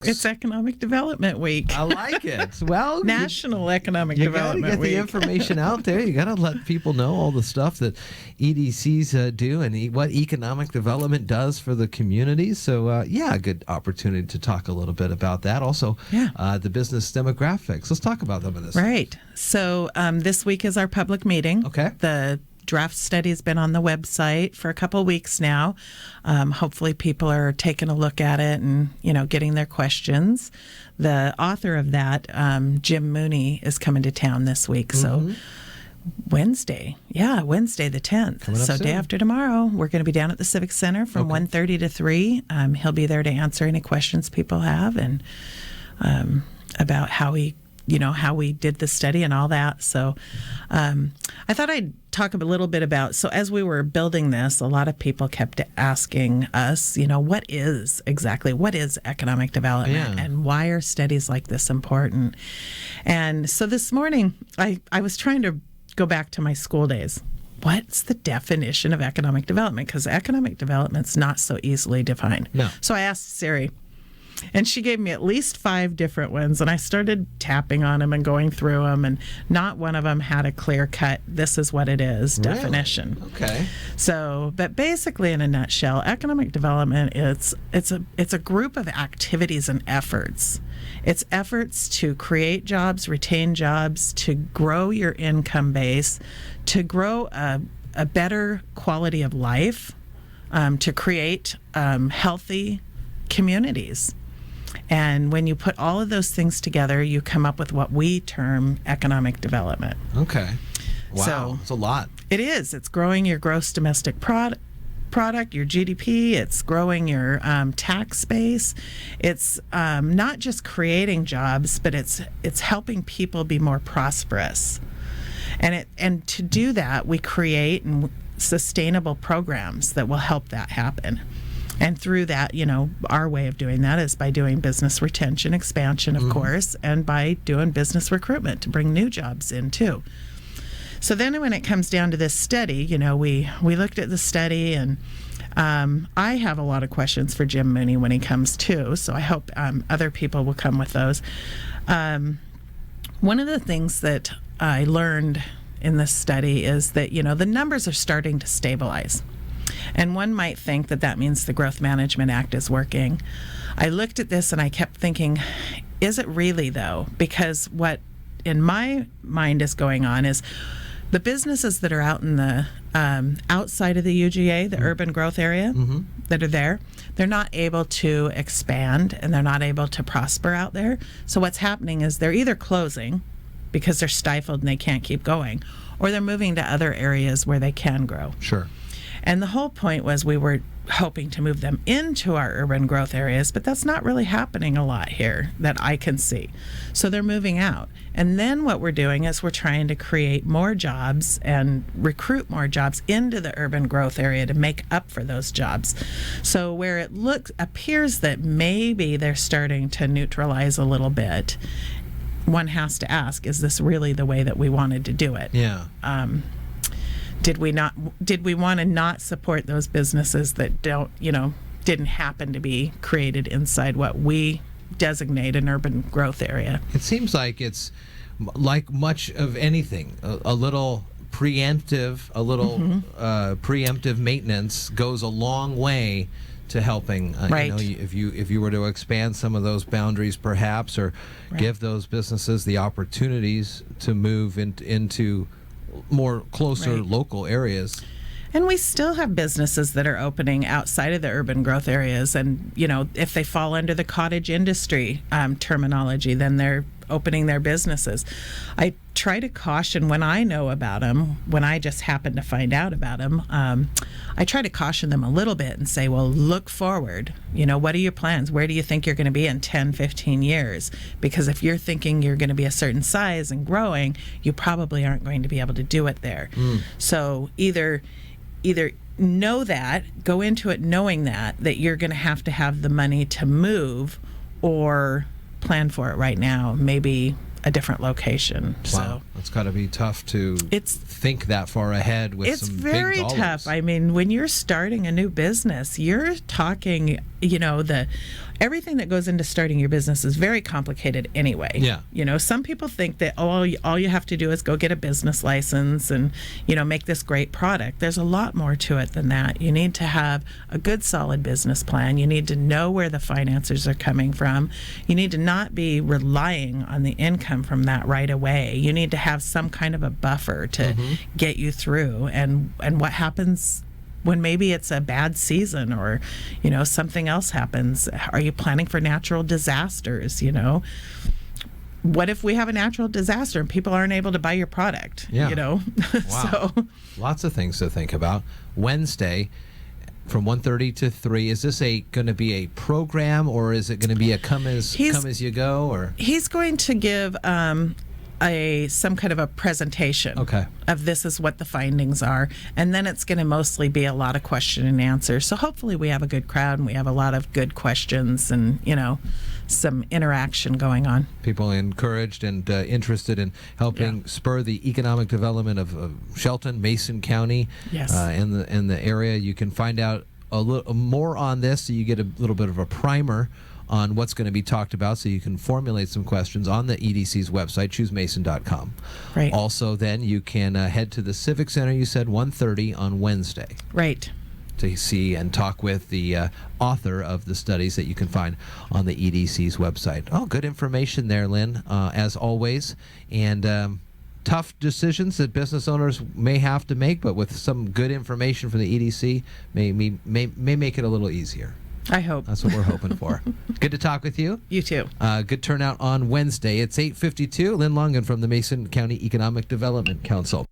It's Economic Development Week. I like it. Well, National Economic Development Week. You got to get the information out there. You got to let people know all the stuff that EDCs do and what economic development does for the communities. So, a good opportunity to talk a little bit about that. Also, the business demographics. Let's talk about them in this. Right. So, this week is our public meeting. Okay. The draft study has been on the website for a couple of weeks now. Hopefully people are taking a look at it and, getting their questions. The author of that, Jim Mooney, is coming to town this week. So Wednesday the 10th. So soon. Day after tomorrow, we're going to be down at the Civic Center from 1:30 to 3. He'll be there to answer any questions people have and about how we did the study and all that. So I thought I'd talk a little bit about, so as we were building this, a lot of people kept asking us, what is economic development and why are studies like this important? And so this morning, I was trying to go back to my school days. What's the definition of economic development? Because economic development's not so easily defined. No. So I asked Siri, and she gave me at least 5 different ones, and I started tapping on them and going through them, and not one of them had a clear-cut, this is what it is, definition. Really? Okay. So, but basically in a nutshell, economic development, it's a group of activities and efforts. It's efforts to create jobs, retain jobs, to grow your income base, to grow a better quality of life, to create healthy communities. And when you put all of those things together, you come up with what we term economic development. Okay. Wow. So it's a lot. It is. It's growing your gross domestic product, your GDP. It's growing your tax base. It's not just creating jobs, but it's helping people be more prosperous. And to do that, we create sustainable programs that will help that happen. And through that, our way of doing that is by doing business retention, expansion, of course, and by doing business recruitment to bring new jobs in, too. So then when it comes down to this study, we looked at the study, and I have a lot of questions for Jim Mooney when he comes, too, so I hope other people will come with those. One of the things that I learned in this study is that, the numbers are starting to stabilize. And one might think that means the Growth Management Act is working. I looked at this and I kept thinking, is it really, though? Because what in my mind is going on is the businesses that are out in the outside of the UGA, the urban growth area, that are there, they're not able to expand and they're not able to prosper out there. So what's happening is they're either closing because they're stifled and they can't keep going, or they're moving to other areas where they can grow. Sure. And the whole point was we were hoping to move them into our urban growth areas, but that's not really happening a lot here that I can see. So they're moving out. And then what we're doing is we're trying to create more jobs and recruit more jobs into the urban growth area to make up for those jobs. So where it appears that maybe they're starting to neutralize a little bit, one has to ask, is this really the way that we wanted to do it? Yeah. Did we want to not support those businesses that didn't happen to be created inside what we designate an urban growth area? It seems like it's like much of anything, a little preemptive, preemptive maintenance goes a long way to helping. Right. If you were to expand some of those boundaries, perhaps, or give those businesses the opportunities to move into more closer local areas. And we still have businesses that are opening outside of the urban growth areas. And, if they fall under the cottage industry terminology, then they're opening their businesses. I try to caution when I know about them, when I just happen to find out about them, I try to caution them a little bit and say, well, look forward. What are your plans? Where do you think you're going to be in 10, 15 years? Because if you're thinking you're going to be a certain size and growing, you probably aren't going to be able to do it there. So either know that, go into it knowing that you're going to have the money to move, or plan for it right now, maybe a different location. Wow. So that's got to be tough to think that far ahead with some big dollars. It's very tough. I mean, when you're starting a new business, you're talking everything that goes into starting your business is very complicated anyway. Yeah. Some people think that all you have to do is go get a business license and make this great product. There's a lot more to it than that. You need to have a good solid business plan. You need to know where the financiers are coming from. You need to not be relying on the income from that right away. You need to have some kind of a buffer to get you through. And what happens when maybe it's a bad season or something else happens? Are you planning for natural disasters? What if we have a natural disaster and people aren't able to buy your product? Wow. So Lots of things to think about. Wednesday from 1:30 to 3. Is this going to be a program, or is it going to be a come as you go? Or he's going to give some kind of a presentation of this is what the findings are, and then it's going to mostly be a lot of question and answer. So hopefully we have a good crowd and we have a lot of good questions and some interaction going on. People encouraged and interested in helping spur the economic development of Shelton, Mason County, in the area. You can find out a little more on this, so you get a little bit of a primer on what's going to be talked about, so you can formulate some questions on the EDC's website, choosemason.com. Right. Also, then you can head to the Civic Center, you said 1:30 on Wednesday. Right. To see and talk with the author of the studies that you can find on the EDC's website. Oh, good information there, Lynn, as always. And tough decisions that business owners may have to make, but with some good information from the EDC may make it a little easier. I hope. That's what we're hoping for. Good to talk with you. You too. Good turnout on Wednesday. It's 8:52. Lynn Longan from the Mason County Economic Development Council.